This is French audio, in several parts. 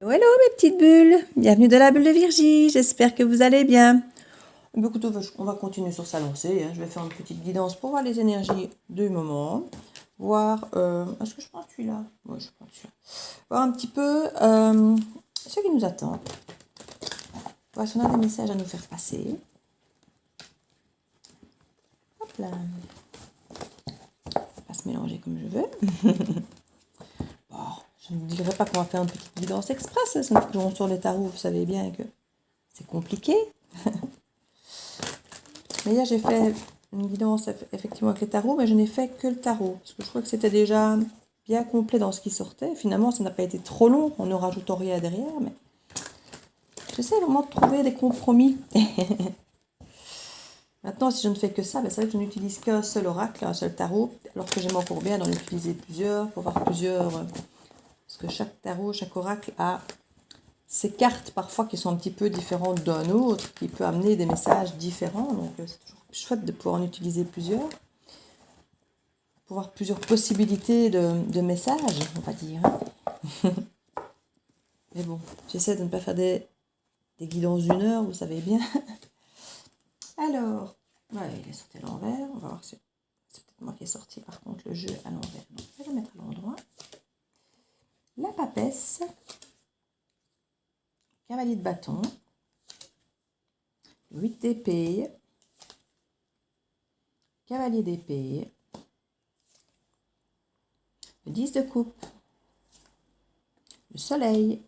Hello, hello mes petites bulles, bienvenue dans la bulle de Virgie, j'espère que vous allez bien. Écoutez, on va continuer sur sa lancée, je vais faire une petite guidance pour voir les énergies du moment, voir, est-ce que je prends celui-là? Oui, je prends celui-là. Voir un petit peu ce qui nous attend, voir si on a des messages à nous faire passer. Hop là, pas se mélanger comme je veux. Je ne dirais pas qu'on va faire une petite guidance express, sinon toujours sur les tarots, vous savez bien que c'est compliqué. Mais hier j'ai fait une guidance effectivement avec les tarots, mais je n'ai fait que le tarot, parce que je crois que c'était déjà bien complet dans ce qui sortait. Finalement, ça n'a pas été trop long, en ne rajoutant rien derrière, mais j'essaie vraiment de trouver des compromis. Maintenant, si je ne fais que ça, c'est vrai que je n'utilise qu'un seul oracle, un seul tarot, alors que j'aime encore bien d'en utiliser plusieurs, pour voir plusieurs... Parce que chaque tarot, chaque oracle a ses cartes parfois qui sont un petit peu différentes d'un autre, qui peut amener des messages différents. Donc c'est toujours chouette de pouvoir en utiliser plusieurs. Pour avoir plusieurs possibilités de messages, on va dire. Mais bon, j'essaie de ne pas faire des guidances d'une heure, vous savez bien. Alors, ouais, il est sorti à l'envers. On va voir si c'est peut-être moi qui ai sorti par contre le jeu à l'envers. Donc, je vais le mettre à l'endroit. La papesse, cavalier de bâton, 8 d'épée, cavalier d'épée, le 10 de coupe, le soleil,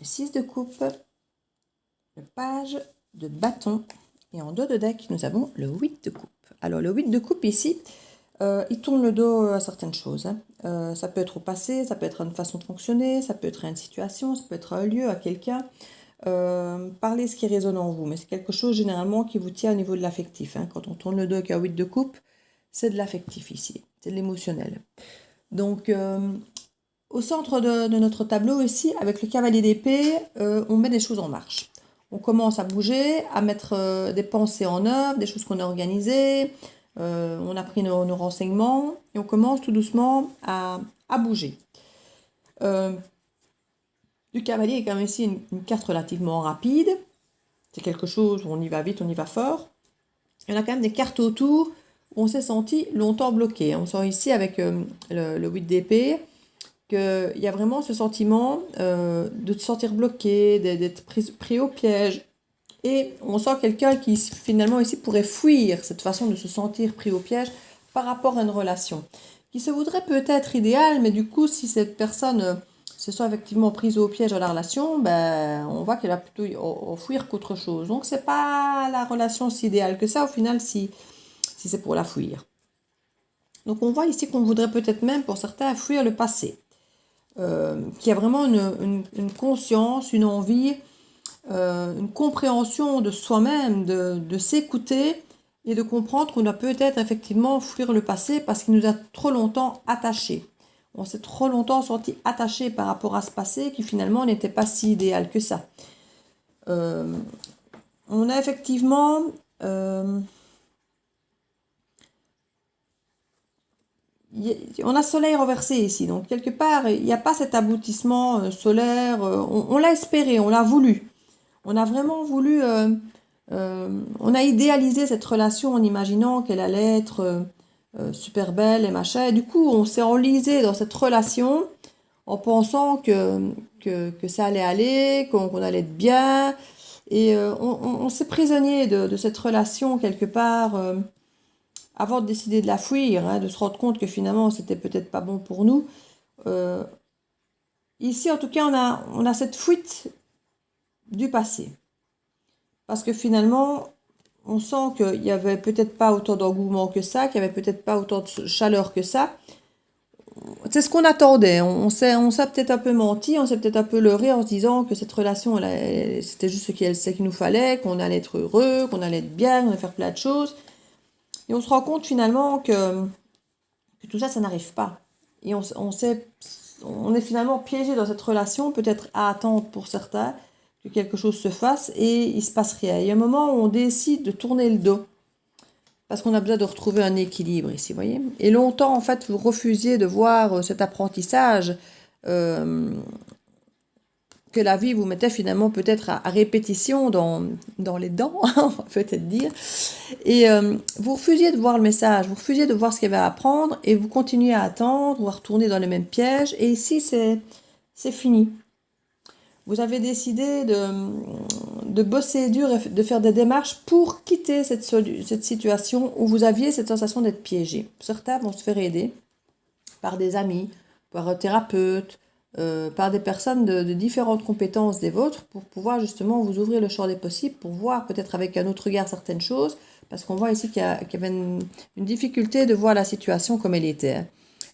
le 6 de coupe, le page de bâton, et en dos de deck, nous avons le 8 de coupe. Alors le 8 de coupe ici, il tourne le dos à certaines choses. Ça peut être au passé, ça peut être une façon de fonctionner, ça peut être une situation, ça peut être un lieu, à quelqu'un. Parlez ce qui résonne en vous, mais c'est quelque chose généralement qui vous tient au niveau de l'affectif. Quand on tourne le dos avec un 8 de coupe, c'est de l'affectif ici, c'est de l'émotionnel. Donc, au centre de notre tableau ici, avec le cavalier d'épée, on met des choses en marche. On commence à bouger, à mettre des pensées en œuvre, des choses qu'on a organisées, on a pris nos renseignements et on commence tout doucement à bouger. Le cavalier est quand même ici une carte relativement rapide. C'est quelque chose où on y va vite, on y va fort. Il y en a quand même des cartes autour où on s'est senti longtemps bloqué. On sent ici avec le 8 d'épée qu'il y a vraiment ce sentiment de se sentir bloqué, d'être pris au piège. Et on sent quelqu'un qui finalement ici pourrait fuir cette façon de se sentir pris au piège par rapport à une relation qui se voudrait peut-être idéale, mais du coup si cette personne se sent effectivement prise au piège à la relation, ben, on voit qu'elle va plutôt fuir qu'autre chose. Donc c'est pas la relation si idéale que ça au final si c'est pour la fuir. Donc on voit ici qu'on voudrait peut-être même pour certains fuir le passé. Qui a vraiment une conscience, une envie, une compréhension de soi-même, de s'écouter et de comprendre qu'on doit peut-être effectivement fuir le passé parce qu'il nous a trop longtemps attachés. On s'est trop longtemps senti attachés par rapport à ce passé qui finalement n'était pas si idéal que ça. On a effectivement... on a soleil renversé ici, donc quelque part, il n'y a pas cet aboutissement solaire. On l'a espéré, on l'a voulu. On a vraiment voulu, on a idéalisé cette relation en imaginant qu'elle allait être super belle et machin. Et du coup, on s'est enlisé dans cette relation en pensant que ça allait aller, qu'on allait être bien. Et on s'est prisonnier de cette relation quelque part avant de décider de la fuir, de se rendre compte que finalement c'était peut-être pas bon pour nous. Ici, en tout cas, on a cette fuite du passé. Parce que finalement, on sent qu'il n'y avait peut-être pas autant d'engouement que ça, qu'il n'y avait peut-être pas autant de chaleur que ça. C'est ce qu'on attendait. On s'est peut-être un peu menti, on s'est peut-être un peu leurré en se disant que cette relation, c'était juste ce qu'il nous fallait, qu'on allait être heureux, qu'on allait être bien, qu'on allait faire plein de choses. Et on se rend compte finalement que tout ça, ça n'arrive pas. Et on est finalement piégé dans cette relation, peut-être à attendre pour certains, que quelque chose se fasse et il ne se passe rien. Il y a un moment où on décide de tourner le dos. Parce qu'on a besoin de retrouver un équilibre ici, vous voyez. Et longtemps, en fait, vous refusiez de voir cet apprentissage que la vie vous mettait finalement peut-être à répétition dans les dents, on va peut-être dire. Et vous refusiez de voir le message, vous refusiez de voir ce qu'il y avait à apprendre et vous continuez à attendre ou à retourner dans les mêmes pièges. Et ici, c'est fini. Vous avez décidé de bosser dur et de faire des démarches pour quitter cette situation où vous aviez cette sensation d'être piégé. Certains vont se faire aider par des amis, par un thérapeute, par des personnes de différentes compétences des vôtres pour pouvoir justement vous ouvrir le champ des possibles, pour voir peut-être avec un autre regard certaines choses, parce qu'on voit ici qu'il y avait une difficulté de voir la situation comme elle était.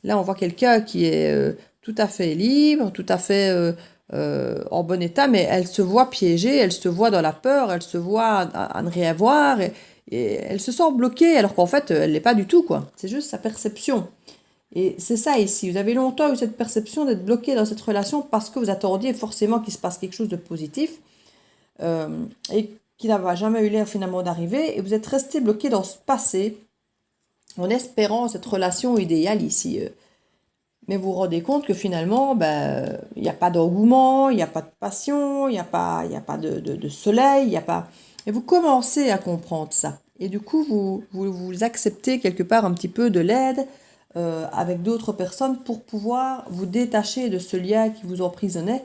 Là, on voit quelqu'un qui est tout à fait libre, tout à fait en bon état, mais elle se voit piégée, elle se voit dans la peur, elle se voit à ne rien voir, et elle se sent bloquée, alors qu'en fait, elle l'est pas du tout, quoi. C'est juste sa perception. Et c'est ça ici, vous avez longtemps eu cette perception d'être bloqué dans cette relation parce que vous attendiez forcément qu'il se passe quelque chose de positif et qui n'avait jamais eu l'air finalement d'arriver, et vous êtes resté bloqué dans ce passé en espérant cette relation idéale ici. Mais vous vous rendez compte que finalement, il n'y a pas d'engouement, il n'y a pas de passion, il n'y a pas de soleil, il n'y a pas... Et vous commencez à comprendre ça. Et du coup, vous acceptez quelque part un petit peu de l'aide avec d'autres personnes pour pouvoir vous détacher de ce lien qui vous emprisonnait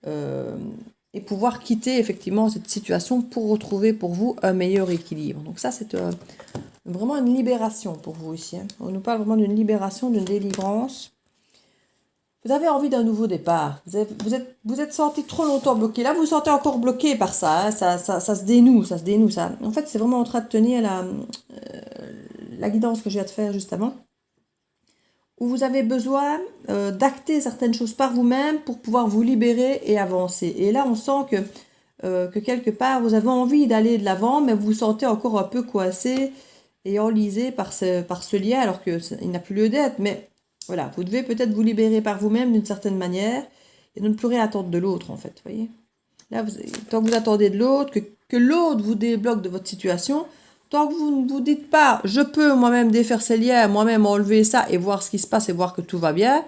et pouvoir quitter effectivement cette situation pour retrouver pour vous un meilleur équilibre. Donc ça, c'est vraiment une libération pour vous ici. Hein. On nous parle vraiment d'une libération, d'une délivrance. Vous avez envie d'un nouveau départ. Vous êtes senti trop longtemps bloqué. Là, vous vous sentez encore bloqué par ça. Hein. Ça se dénoue, ça se dénoue. Ça. En fait, c'est vraiment en train de tenir la guidance que je viens de faire juste avant. Où vous avez besoin d'acter certaines choses par vous-même pour pouvoir vous libérer et avancer. Et là, on sent que quelque part, vous avez envie d'aller de l'avant, mais vous vous sentez encore un peu coincé et enlisé par ce lien, alors qu'il n'a plus lieu d'être. Mais voilà, vous devez peut-être vous libérer par vous-même d'une certaine manière et de ne plus rien attendre de l'autre, en fait. Voyez. Là, tant que vous attendez de l'autre, que l'autre vous débloque de votre situation, tant que vous ne vous dites pas, je peux moi-même défaire ces liens, moi-même enlever ça et voir ce qui se passe et voir que tout va bien,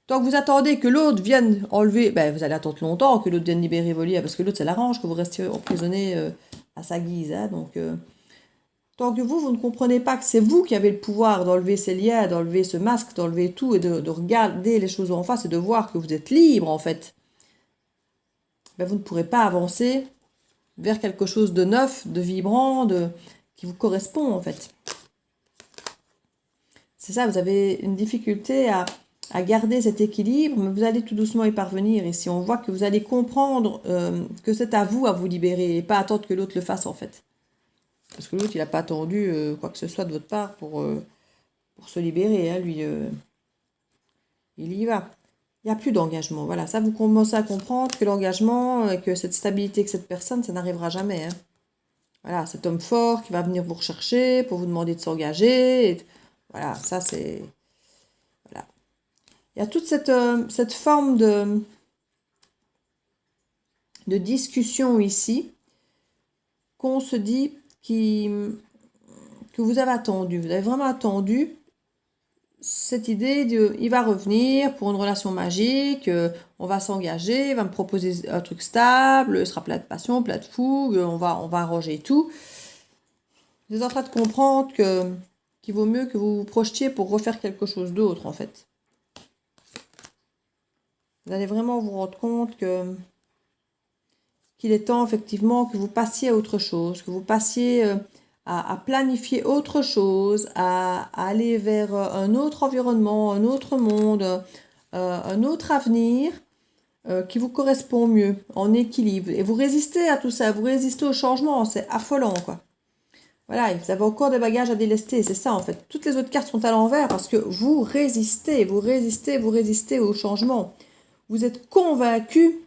tant que vous attendez que l'autre vienne enlever, vous allez attendre longtemps que l'autre vienne libérer vos liens, parce que l'autre, ça l'arrange que vous restiez emprisonné à sa guise. Hein, donc, tant que vous ne comprenez pas que c'est vous qui avez le pouvoir d'enlever ces liens, d'enlever ce masque, d'enlever tout et de regarder les choses en face et de voir que vous êtes libre, en fait, vous ne pourrez pas avancer vers quelque chose de neuf, de vibrant, qui vous correspond en fait. C'est ça, vous avez une difficulté à garder cet équilibre, mais vous allez tout doucement y parvenir. Et si on voit que vous allez comprendre que c'est à vous libérer et pas attendre que l'autre le fasse en fait. Parce que l'autre, il n'a pas attendu quoi que ce soit de votre part pour se libérer. Hein, lui, il y va. Il n'y a plus d'engagement. Voilà, ça, vous commencez à comprendre que l'engagement, que cette stabilité, que cette personne, ça n'arrivera jamais. Hein. Voilà, cet homme fort qui va venir vous rechercher pour vous demander de s'engager. Voilà, ça c'est... Voilà. Il y a toute cette forme de discussion ici qu'on se dit que vous avez attendu. Vous avez vraiment attendu cette idée de il va revenir pour une relation magique, on va s'engager, il va me proposer un truc stable, il sera plein de passion, plein de fougue, on va arranger tout. Vous êtes en train de comprendre qu'il vaut mieux que vous vous projetiez pour refaire quelque chose d'autre en fait. Vous allez vraiment vous rendre compte qu'il est temps effectivement que vous passiez à autre chose, que vous passiez à planifier autre chose, à aller vers un autre environnement, un autre monde, un autre avenir qui vous correspond mieux, en équilibre. Et vous résistez à tout ça, vous résistez au changement, c'est affolant, quoi. Voilà, vous avez encore des bagages à délester, c'est ça en fait. Toutes les autres cartes sont à l'envers parce que vous résistez au changement. Vous êtes convaincu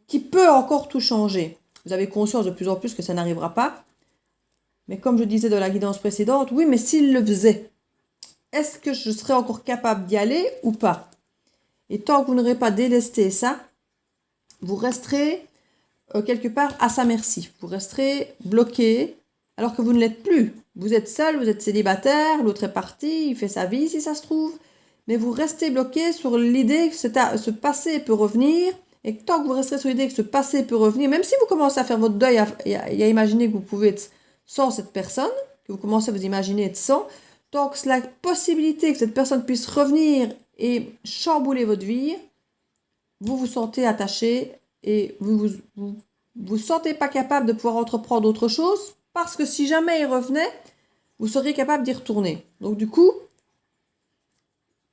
qu'il peut encore tout changer. Vous avez conscience de plus en plus que ça n'arrivera pas. Mais comme je disais dans la guidance précédente, oui, mais s'il le faisait, est-ce que je serais encore capable d'y aller ou pas? Et tant que vous n'aurez pas délesté ça, vous resterez quelque part à sa merci. Vous resterez bloqué alors que vous ne l'êtes plus. Vous êtes seul, vous êtes célibataire, l'autre est parti, il fait sa vie si ça se trouve. mais vous restez bloqué sur l'idée que ce passé peut revenir. Et tant que vous resterez sur l'idée que ce passé peut revenir, même si vous commencez à faire votre deuil, et à imaginer que vous pouvez être sans cette personne, que vous commencez à vous imaginer être sans, tant que la possibilité que cette personne puisse revenir et chambouler votre vie, vous vous sentez attaché et vous sentez pas capable de pouvoir entreprendre autre chose, parce que si jamais il revenait, vous seriez capable d'y retourner. Donc du coup,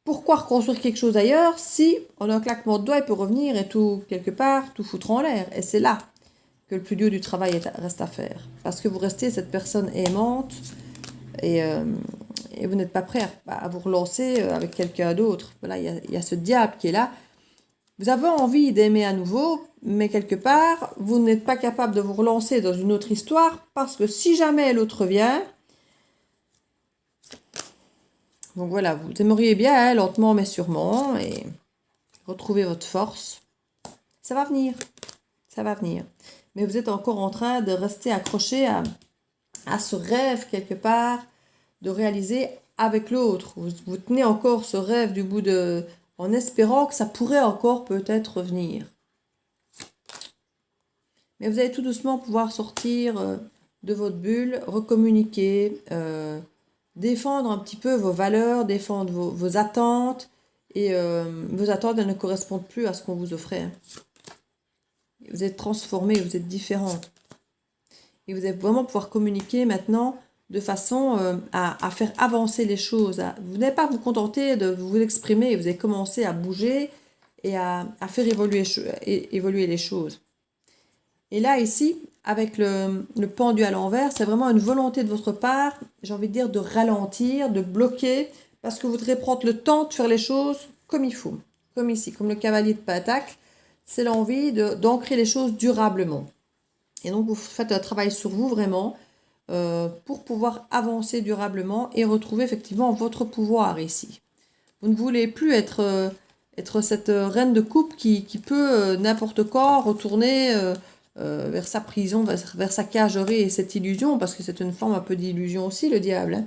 pourquoi reconstruire quelque chose ailleurs si, en un claquement de doigts, il peut revenir et tout, quelque part, tout foutre en l'air? Et c'est là que le plus dur du travail reste à faire. Parce que vous restez cette personne aimante et vous n'êtes pas prêt à vous relancer avec quelqu'un d'autre. Voilà, il y a ce diable qui est là. Vous avez envie d'aimer à nouveau, mais quelque part, vous n'êtes pas capable de vous relancer dans une autre histoire parce que si jamais l'autre vient, donc voilà, vous aimeriez bien, hein, lentement mais sûrement, et retrouver votre force. Ça va venir, ça va venir. Mais vous êtes encore en train de rester accroché à ce rêve quelque part, de réaliser avec l'autre. Vous tenez encore ce rêve du bout en espérant que ça pourrait encore peut-être revenir. Mais vous allez tout doucement pouvoir sortir de votre bulle, recommuniquer, défendre un petit peu vos valeurs, défendre vos attentes. Et vos attentes, elles ne correspondent plus à ce qu'on vous offrait. Vous êtes transformé, vous êtes différent. Et vous allez vraiment pouvoir communiquer maintenant de façon à faire avancer les choses. Vous n'allez pas vous contenter de vous exprimer, vous allez commencer à bouger et à faire évoluer les choses. Et là, ici, avec le pendu à l'envers, c'est vraiment une volonté de votre part, j'ai envie de dire, de ralentir, de bloquer, parce que vous voudrez prendre le temps de faire les choses comme il faut. Comme ici, comme le cavalier de Pentacle, c'est l'envie d'ancrer les choses durablement. Et donc, vous faites un travail sur vous vraiment pour pouvoir avancer durablement et retrouver effectivement votre pouvoir ici. Vous ne voulez plus être cette reine de coupe qui peut n'importe quand retourner vers sa prison, vers sa cagerie et cette illusion, parce que c'est une forme un peu d'illusion aussi, le diable. Hein.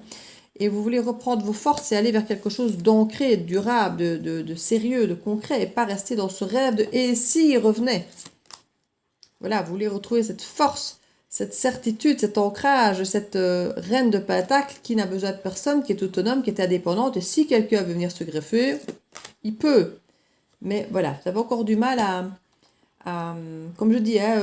Et vous voulez reprendre vos forces et aller vers quelque chose d'ancré, de durable, de sérieux, de concret, et pas rester dans ce rêve de « et si il revenait ?» Voilà, vous voulez retrouver cette force, cette certitude, cet ancrage, cette reine de Pentacle qui n'a besoin de personne, qui est autonome, qui est indépendante. Et si quelqu'un veut venir se greffer, il peut. Mais voilà, vous avez encore du mal comme je dis, hein,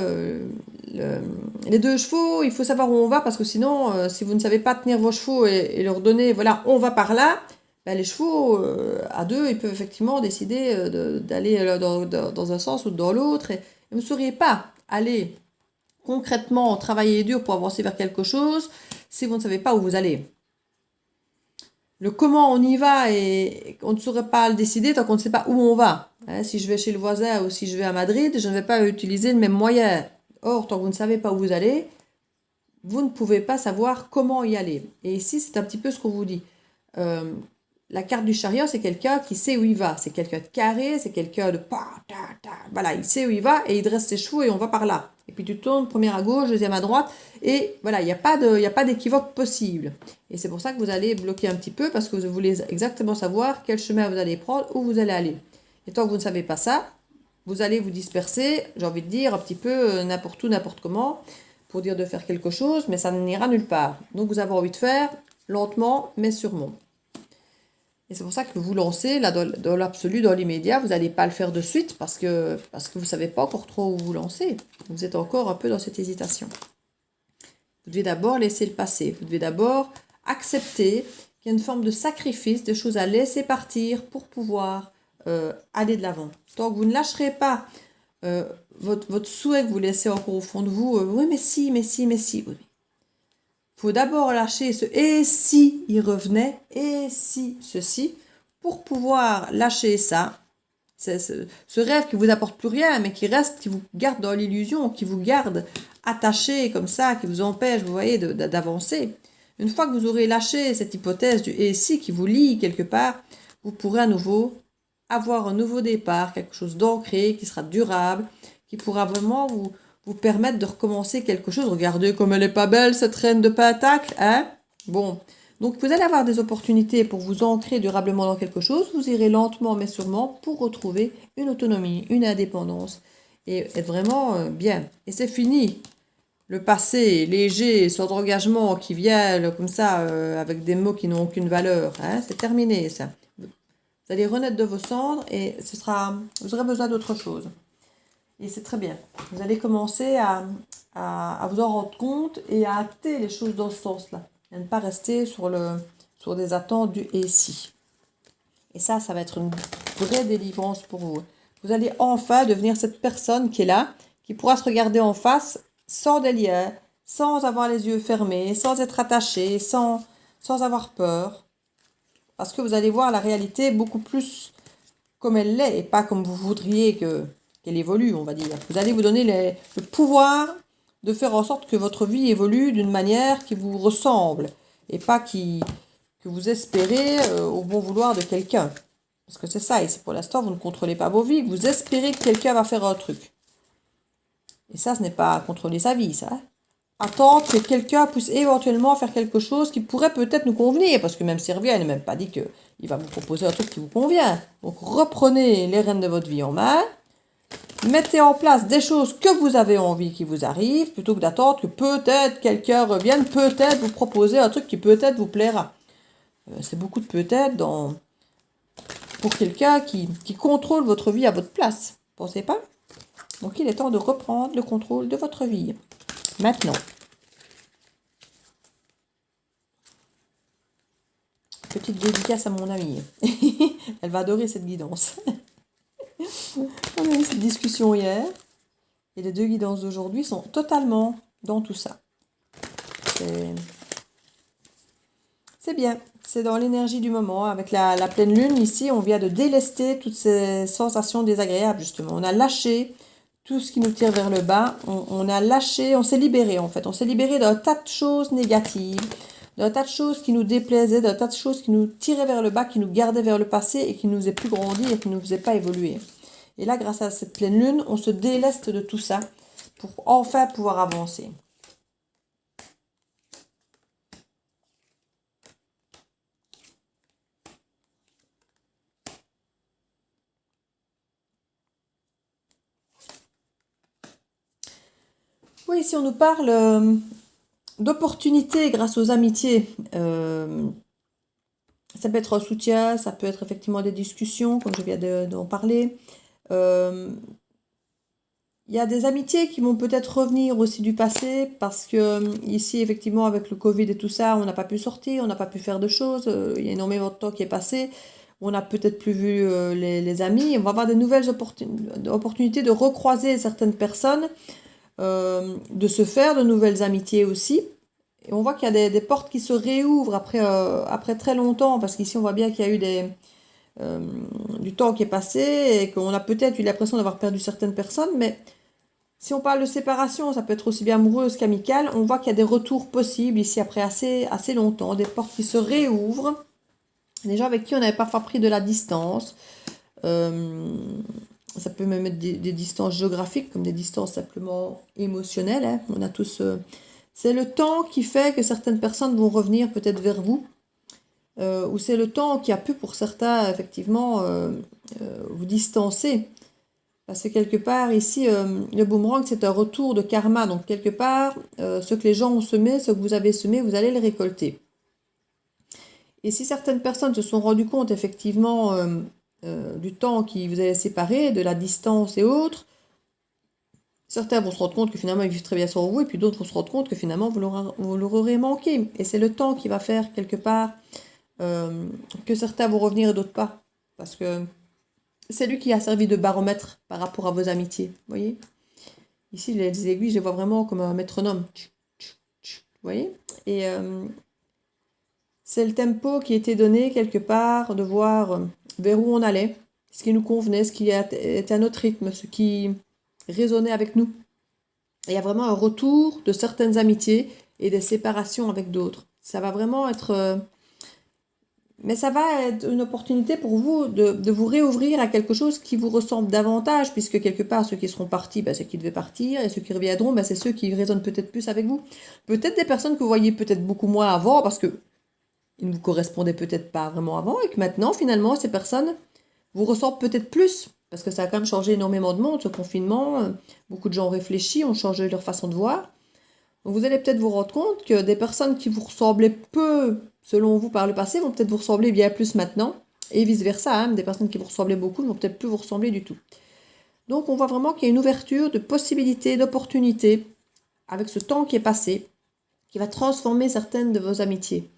les deux chevaux, il faut savoir où on va, parce que sinon, si vous ne savez pas tenir vos chevaux et leur donner, voilà, on va par là, ben les chevaux, à deux, ils peuvent effectivement décider d'aller dans un sens ou dans l'autre, et vous ne sauriez pas aller concrètement travailler dur pour avancer vers quelque chose si vous ne savez pas où vous allez. Le comment on y va, et on ne saurait pas le décider tant qu'on ne sait pas où on va. Hein, si je vais chez le voisin ou si je vais à Madrid, je ne vais pas utiliser le même moyen. Or, tant que vous ne savez pas où vous allez, vous ne pouvez pas savoir comment y aller. Et ici, c'est un petit peu ce qu'on vous dit. La carte du chariot, c'est quelqu'un qui sait où il va. C'est quelqu'un de carré, c'est quelqu'un de... Voilà, il sait où il va et il dresse ses chevaux et on va par là. Et puis tu tournes, première à gauche, deuxième à droite. Et voilà, il n'y a pas d'équivoque possible. Et c'est pour ça que vous allez bloquer un petit peu, parce que vous voulez exactement savoir quel chemin vous allez prendre, où vous allez aller. Et tant que vous ne savez pas ça, vous allez vous disperser, j'ai envie de dire, un petit peu n'importe où, n'importe comment, pour dire de faire quelque chose, mais ça n'ira nulle part. Donc vous avez envie de faire lentement, mais sûrement. Et c'est pour ça que vous lancez, là, dans l'absolu, dans l'immédiat, vous n'allez pas le faire de suite, parce que vous ne savez pas encore trop où vous lancer. Vous êtes encore un peu dans cette hésitation. Vous devez d'abord laisser le passer. Vous devez d'abord accepter qu'il y a une forme de sacrifice, de choses à laisser partir pour pouvoir aller de l'avant. Tant que vous ne lâcherez pas votre souhait que vous laissez encore au fond de vous, oui, mais si, mais si, mais si. Oui. Il faut d'abord lâcher ce « et si il revenait » et si ceci, pour pouvoir lâcher ça. C'est ce rêve qui vous apporte plus rien, mais qui reste, qui vous garde dans l'illusion, qui vous garde attaché comme ça, qui vous empêche, vous voyez, d'avancer. Une fois que vous aurez lâché cette hypothèse du « et si » qui vous lie quelque part, vous pourrez à nouveau avoir un nouveau départ, quelque chose d'ancré, qui sera durable, qui pourra vraiment vous permettre de recommencer quelque chose. Regardez comme elle est pas belle, cette reine de Pentacle, hein? Bon, Donc vous allez avoir des opportunités pour vous ancrer durablement dans quelque chose. Vous irez lentement mais sûrement pour retrouver une autonomie, une indépendance et être vraiment bien. Et c'est fini. Le passé léger, sans engagement, qui vient comme ça, avec des mots qui n'ont aucune valeur, hein, c'est terminé ça. Vous allez renaître de vos cendres et vous aurez besoin d'autre chose. Et c'est très bien. Vous allez commencer à vous en rendre compte et à acter les choses dans ce sens-là. Et à ne pas rester sur des attentes du et si. Et ça va être une vraie délivrance pour vous. Vous allez enfin devenir cette personne qui est là, qui pourra se regarder en face sans délire, sans avoir les yeux fermés, sans être attaché, sans avoir peur. Parce que vous allez voir la réalité beaucoup plus comme elle l'est et pas comme vous voudriez qu'elle évolue, on va dire. Vous allez vous donner le pouvoir de faire en sorte que votre vie évolue d'une manière qui vous ressemble et pas que vous espérez au bon vouloir de quelqu'un. Parce que c'est ça, et c'est pour l'instant, vous ne contrôlez pas vos vies, vous espérez que quelqu'un va faire un truc. Et ça, ce n'est pas contrôler sa vie, ça. Attendre que quelqu'un puisse éventuellement faire quelque chose qui pourrait peut-être nous convenir, parce que même Sylvia, elle n'est même pas dit qu'il va vous proposer un truc qui vous convient. Donc reprenez les rênes de votre vie en main, mettez en place des choses que vous avez envie qui vous arrivent, plutôt que d'attendre que peut-être quelqu'un revienne, peut-être vous proposer un truc qui peut-être vous plaira. C'est beaucoup de peut-être pour quelqu'un qui contrôle votre vie à votre place. Pensez pas? Donc il est temps de reprendre le contrôle de votre vie. Maintenant. Petite dédicace à mon amie. Elle va adorer cette guidance. On a eu cette discussion hier. Et les 2 guidances d'aujourd'hui sont totalement dans tout ça. C'est bien. C'est dans l'énergie du moment. Avec la pleine lune, ici, on vient de délester toutes ces sensations désagréables, justement. On a lâché tout ce qui nous tire vers le bas. On a lâché, on s'est libéré, en fait. On s'est libéré d'un tas de choses négatives, d'un tas de choses qui nous déplaisaient, d'un tas de choses qui nous tiraient vers le bas, qui nous gardaient vers le passé et qui nous faisaient plus grandir et qui ne nous faisaient pas évoluer. Et là, grâce à cette pleine lune, on se déleste de tout ça pour enfin pouvoir avancer. Oui, si on nous parle d'opportunités grâce aux amitiés, ça peut être un soutien, ça peut être effectivement des discussions, comme je viens d'en parler. Il y a des amitiés qui vont peut-être revenir aussi du passé, parce que ici, effectivement, avec le Covid et tout ça, on n'a pas pu sortir, on n'a pas pu faire de choses. Il y a énormément de temps qui est passé. On n'a peut-être plus vu les amis. On va avoir des nouvelles opportunités de recroiser certaines personnes, de se faire de nouvelles amitiés aussi. Et on voit qu'il y a des portes qui se réouvrent après très longtemps, parce qu'ici on voit bien qu'il y a eu du temps qui est passé et qu'on a peut-être eu l'impression d'avoir perdu certaines personnes, mais si on parle de séparation, ça peut être aussi bien amoureuse qu'amicale, on voit qu'il y a des retours possibles ici après assez longtemps, des portes qui se réouvrent, des gens avec qui on avait parfois pris de la distance. Ça peut même être des distances géographiques comme des distances simplement émotionnelles, hein. On a tous... c'est le temps qui fait que certaines personnes vont revenir peut-être vers vous, ou c'est le temps qui a pu pour certains effectivement vous distancer. Parce que quelque part ici, le boomerang c'est un rtour de karma, donc quelque part, ce que les gens ont semé, ce que vous avez semé, vous allez le récolter. Et si certaines personnes se sont rendues compte effectivement du temps qui vous avait séparé, de la distance et autres, certains vont se rendre compte que finalement ils vivent très bien sans vous, et puis d'autres vont se rendre compte que finalement vous leur aurez manqué. Et c'est le temps qui va faire quelque part que certains vont revenir et d'autres pas. Parce que c'est lui qui a servi de baromètre par rapport à vos amitiés. Vous voyez? Ici, les aiguilles, je les vois vraiment comme un métronome. Vous voyez? Et c'est le tempo qui était donné quelque part, de voir vers où on allait, ce qui nous convenait, ce qui était à notre rythme, ce qui résonnait avec nous. Et il y a vraiment un retour de certaines amitiés et des séparations avec d'autres. Ça va vraiment être... mais ça va être une opportunité pour vous de vous réouvrir à quelque chose qui vous ressemble davantage, puisque quelque part, ceux qui seront partis, c'est qu'ils devaient partir, et ceux qui reviendront, c'est ceux qui résonnent peut-être plus avec vous. Peut-être des personnes que vous voyez peut-être beaucoup moins avant, parce que ils ne vous correspondaient peut-être pas vraiment avant et que maintenant, finalement, ces personnes vous ressemblent peut-être plus. Parce que ça a quand même changé énormément de monde, ce confinement. Beaucoup de gens ont réfléchi, ont changé leur façon de voir. Donc vous allez peut-être vous rendre compte que des personnes qui vous ressemblaient peu, selon vous, par le passé, vont peut-être vous ressembler bien plus maintenant. Et vice-versa, hein, des personnes qui vous ressemblaient beaucoup ne vont peut-être plus vous ressembler du tout. Donc on voit vraiment qu'il y a une ouverture de possibilités, d'opportunités, avec ce temps qui est passé, qui va transformer certaines de vos amitiés.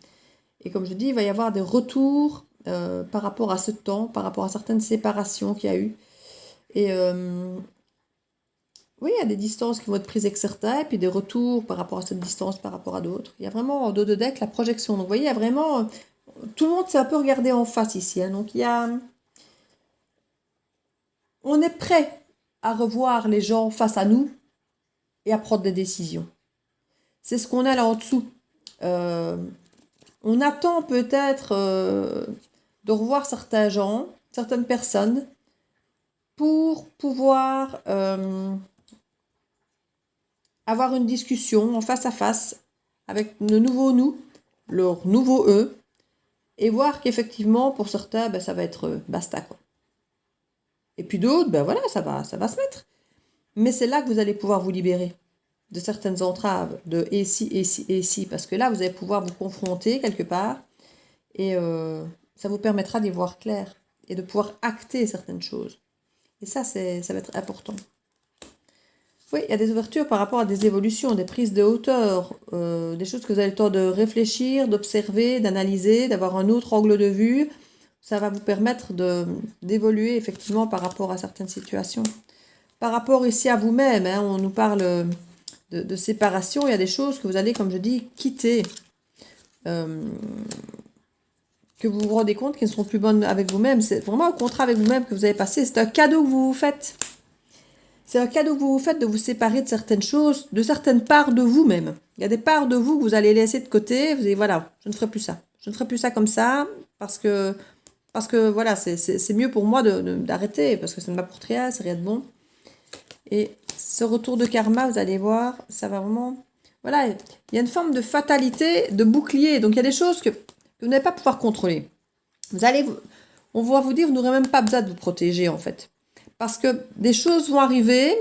Et comme je dis, il va y avoir des retours par rapport à ce temps, par rapport à certaines séparations qu'il y a eu. Et oui, il y a des distances qui vont être prises avec certains, et puis des retours par rapport à cette distance, par rapport à d'autres. Il y a vraiment en dos de deck la projection. Donc vous voyez, il y a vraiment... Tout le monde s'est un peu regardé en face ici. Hein. Donc il y a... On est prêt à revoir les gens face à nous et à prendre des décisions. C'est ce qu'on a là en dessous. On attend peut-être de revoir certains gens, certaines personnes, pour pouvoir avoir une discussion en face à face avec le nouveau nous, leur nouveau eux, et voir qu'effectivement, pour certains, ben, ça va être basta, quoi. Et puis d'autres, ben voilà, ça va se mettre. Mais c'est là que vous allez pouvoir vous libérer de certaines entraves, de et si, parce que là, vous allez pouvoir vous confronter quelque part, et ça vous permettra d'y voir clair, et de pouvoir acter certaines choses. Et ça va être important. Oui, il y a des ouvertures par rapport à des évolutions, des prises de hauteur, des choses que vous avez le temps de réfléchir, d'observer, d'analyser, d'avoir un autre angle de vue. Ça va vous permettre d'évoluer effectivement par rapport à certaines situations. Par rapport ici à vous-même, hein, on nous parle de séparation, il y a des choses que vous allez, comme je dis, quitter. Que vous vous rendez compte qu'elles ne seront plus bonnes avec vous-même. C'est vraiment un contrat avec vous-même que vous avez passé. C'est un cadeau que vous vous faites. C'est un cadeau que vous vous faites de vous séparer de certaines choses, de certaines parts de vous-même. Il y a des parts de vous que vous allez laisser de côté. Vous allez, voilà, je ne ferai plus ça. Je ne ferai plus ça comme ça parce que voilà, c'est mieux pour moi d'arrêter parce que ça ne m'apporte rien, c'est rien de bon. Et ce retour de karma, vous allez voir, ça va vraiment... Voilà, il y a une forme de fatalité, de bouclier. Donc il y a des choses que vous n'allez pas pouvoir contrôler. On va vous dire, vous n'aurez même pas besoin de vous protéger en fait. Parce que des choses vont arriver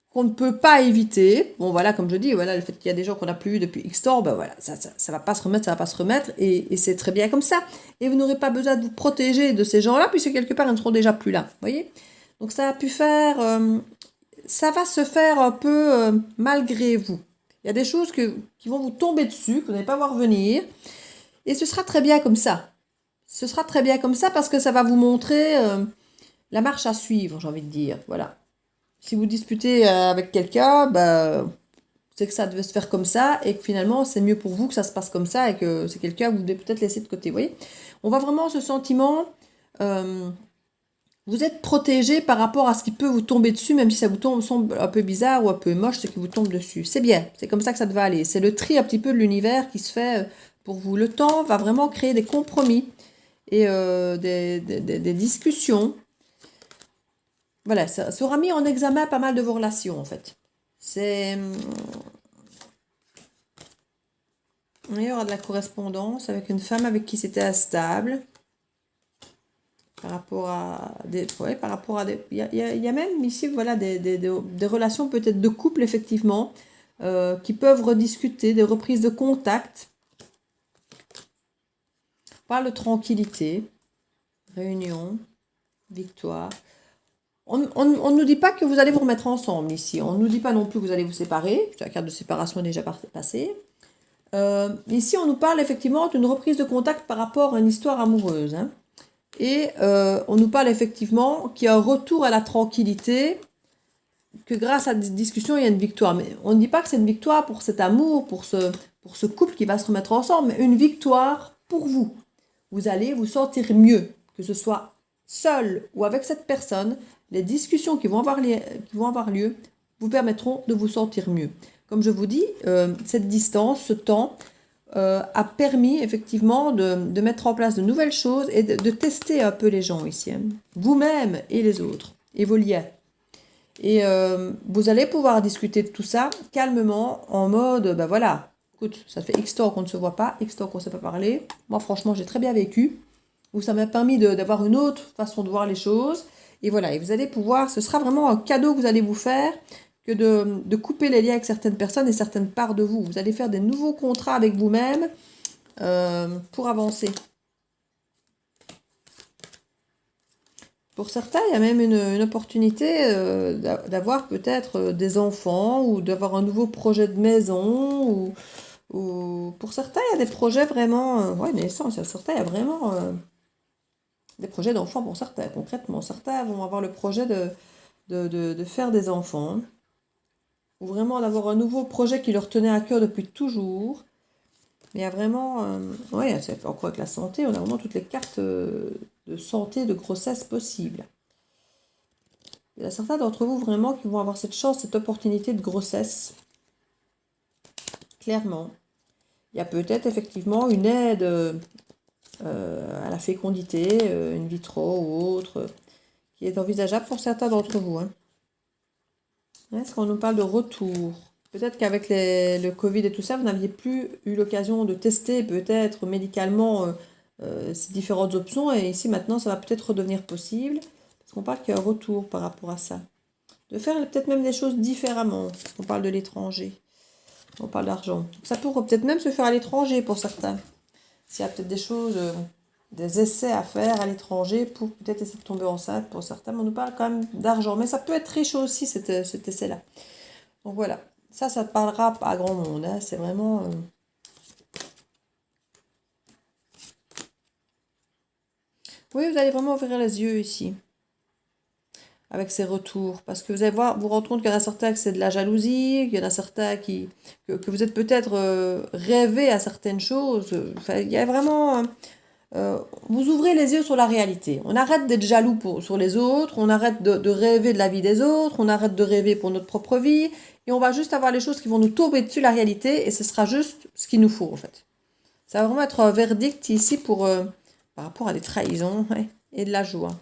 qu'on ne peut pas éviter. Bon voilà, comme je dis, voilà, le fait qu'il y a des gens qu'on n'a plus vu depuis X temps, ben voilà, ça va pas se remettre, ça va pas se remettre, et c'est très bien comme ça. Et vous n'aurez pas besoin de vous protéger de ces gens-là, puisque quelque part, ils ne seront déjà plus là, voyez. Donc ça a pu faire... ça va se faire un peu malgré vous. Il y a des choses qui vont vous tomber dessus, que vous n'allez pas voir venir, et ce sera très bien comme ça. Ce sera très bien comme ça parce que ça va vous montrer la marche à suivre, j'ai envie de dire. Voilà. Si vous disputez avec quelqu'un, bah, c'est que ça devait se faire comme ça et que finalement c'est mieux pour vous que ça se passe comme ça et que c'est quelqu'un que vous devez peut-être laisser de côté. Vous voyez, on voit vraiment ce sentiment. Vous êtes protégé par rapport à ce qui peut vous tomber dessus, même si ça vous semble un peu bizarre ou un peu moche, ce qui vous tombe dessus. C'est bien, c'est comme ça que ça devait aller. C'est le tri un petit peu de l'univers qui se fait pour vous. Le temps va vraiment créer des compromis et des discussions. Voilà, ça aura mis en examen pas mal de vos relations, en fait. Il y aura de la correspondance avec une femme avec qui c'était instable. Par rapport à des... Ouais, par rapport à des... Il y a même ici, voilà, des relations peut-être de couple, effectivement, qui peuvent rediscuter, des reprises de contact. On parle de tranquillité, réunion, victoire. On ne nous dit pas que vous allez vous remettre ensemble ici. On ne nous dit pas non plus que vous allez vous séparer. La carte de séparation est déjà passée. Ici, on nous parle effectivement d'une reprise de contact par rapport à une histoire amoureuse. Hein. Et on nous parle effectivement qu'il y a un retour à la tranquillité, que grâce à des discussions, il y a une victoire. Mais on ne dit pas que c'est une victoire pour cet amour, pour ce couple qui va se remettre ensemble, mais une victoire pour vous. Vous allez vous sentir mieux, que ce soit seul ou avec cette personne. Les discussions qui vont avoir lieu vous permettront de vous sentir mieux. Comme je vous dis, cette distance, ce temps, a permis effectivement de mettre en place de nouvelles choses et de tester un peu les gens ici. Hein. Vous-même et les autres, et vos liens. Et vous allez pouvoir discuter de tout ça calmement, en mode, ben voilà, écoute, ça fait X temps qu'on ne se voit pas, X temps qu'on ne s'est pas parlé. Moi, franchement, j'ai très bien vécu. Donc, ça m'a permis d'avoir une autre façon de voir les choses. Et voilà, et vous allez pouvoir, ce sera vraiment un cadeau que vous allez vous faire que de couper les liens avec certaines personnes et certaines parts de vous. Vous allez faire des nouveaux contrats avec vous-même pour avancer. Pour certains, il y a même une opportunité d'avoir peut-être des enfants ou d'avoir un nouveau projet de maison. Ou pour certains, il y a des projets vraiment... ouais, naissance, certains, il y a vraiment des projets d'enfants pour certains, concrètement. Certains vont avoir le projet de faire des enfants. Ou vraiment d'avoir un nouveau projet qui leur tenait à cœur depuis toujours. Mais il y a vraiment... ouais, c'est encore avec la santé, on a vraiment toutes les cartes de santé, de grossesse possibles. Il y a certains d'entre vous vraiment qui vont avoir cette chance, cette opportunité de grossesse. Clairement. Il y a peut-être effectivement une aide à la fécondité, in vitro ou autre, qui est envisageable pour certains d'entre vous. Hein. Est-ce qu'on nous parle de retour? Peut-être qu'avec le Covid et tout ça, vous n'aviez plus eu l'occasion de tester peut-être médicalement ces différentes options. Et ici, maintenant, ça va peut-être redevenir possible. Parce qu'on parle qu'il y a un retour par rapport à ça. De faire peut-être même des choses différemment. On parle de l'étranger. On parle d'argent. Ça pourrait peut-être même se faire à l'étranger pour certains. S'il y a peut-être des choses, des essais à faire à l'étranger pour peut-être essayer de tomber enceinte pour certains. Mais on nous parle quand même d'argent. Mais ça peut être riche aussi, cet essai-là. Donc voilà. Ça te parlera pas à grand monde. Hein. C'est vraiment... Oui, vous allez vraiment ouvrir les yeux ici. Avec ces retours. Parce que vous allez vous rendre compte qu'il y en a certains que c'est de la jalousie, qu'il y en a certains que vous êtes peut-être rêvé à certaines choses. Enfin, il y a vraiment... vous ouvrez les yeux sur la réalité. On arrête d'être jaloux sur les autres, on arrête de rêver de la vie des autres, on arrête de rêver pour notre propre vie, et on va juste avoir les choses qui vont nous tomber dessus, la réalité, et ce sera juste ce qu'il nous faut, en fait. Ça va vraiment être un verdict ici par rapport à des trahisons et de la joie.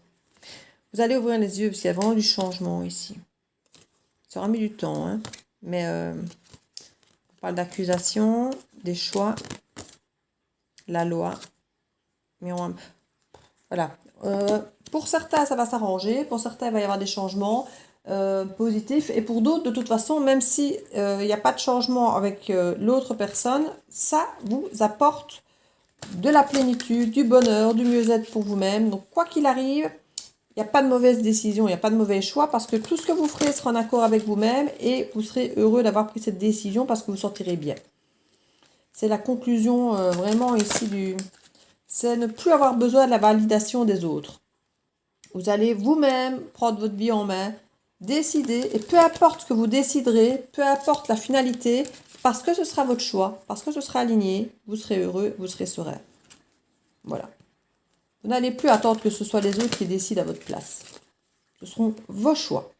Vous allez ouvrir les yeux, parce qu'il y a vraiment du changement ici. Ça aura mis du temps, hein, mais on parle d'accusation, des choix, la loi. Mais voilà. Pour certains, ça va s'arranger. Pour certains, il va y avoir des changements positifs. Et pour d'autres, de toute façon, même si il n'y a pas de changement avec l'autre personne, ça vous apporte de la plénitude, du bonheur, du mieux-être pour vous-même. Donc, quoi qu'il arrive, il n'y a pas de mauvaise décision, il n'y a pas de mauvais choix parce que tout ce que vous ferez sera en accord avec vous-même et vous serez heureux d'avoir pris cette décision parce que vous vous sentirez bien. C'est la conclusion vraiment ici c'est ne plus avoir besoin de la validation des autres. Vous allez vous-même prendre votre vie en main, décider, et peu importe ce que vous déciderez, peu importe la finalité, parce que ce sera votre choix, parce que ce sera aligné, vous serez heureux, vous serez serein. Voilà. Vous n'allez plus attendre que ce soit les autres qui décident à votre place. Ce seront vos choix.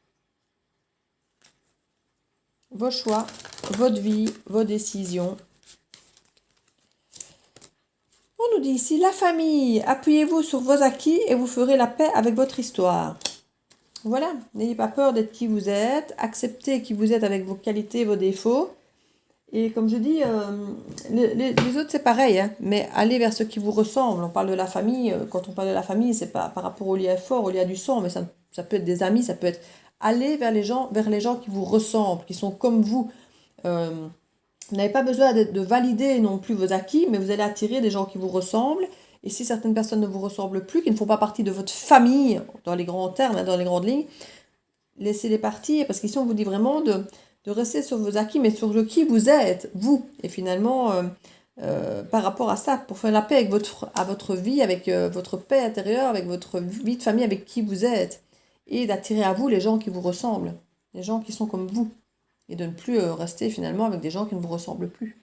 Vos choix, votre vie, vos décisions. On nous dit ici, la famille, appuyez-vous sur vos acquis et vous ferez la paix avec votre histoire. Voilà, n'ayez pas peur d'être qui vous êtes, acceptez qui vous êtes avec vos qualités, vos défauts. Et comme je dis, les autres c'est pareil, hein, mais allez vers ceux qui vous ressemblent. On parle de la famille, quand on parle de la famille, c'est pas par rapport au lien fort, au lien du sang, mais ça peut être des amis, ça peut être aller vers les gens qui vous ressemblent, qui sont comme vous. Vous n'avez pas besoin de valider non plus vos acquis, mais vous allez attirer des gens qui vous ressemblent. Et si certaines personnes ne vous ressemblent plus, qui ne font pas partie de votre famille, dans les grands termes, hein, dans les grandes lignes, laissez-les partir, parce qu'ici on vous dit vraiment de rester sur vos acquis, mais sur qui vous êtes, vous. Et finalement, par rapport à ça, pour faire la paix avec votre vie, avec votre paix intérieure, avec votre vie de famille, avec qui vous êtes. Et d'attirer à vous les gens qui vous ressemblent, les gens qui sont comme vous. Et de ne plus rester finalement avec des gens qui ne vous ressemblent plus.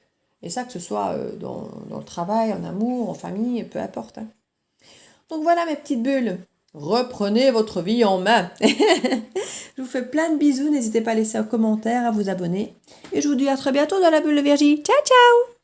Et ça, que ce soit dans le travail, en amour, en famille, peu importe. Hein. Donc voilà mes petites bulles. Reprenez votre vie en main. Je vous fais plein de bisous. N'hésitez pas à laisser un commentaire, à vous abonner. Et je vous dis à très bientôt dans la bulle de Virgie. Ciao, ciao!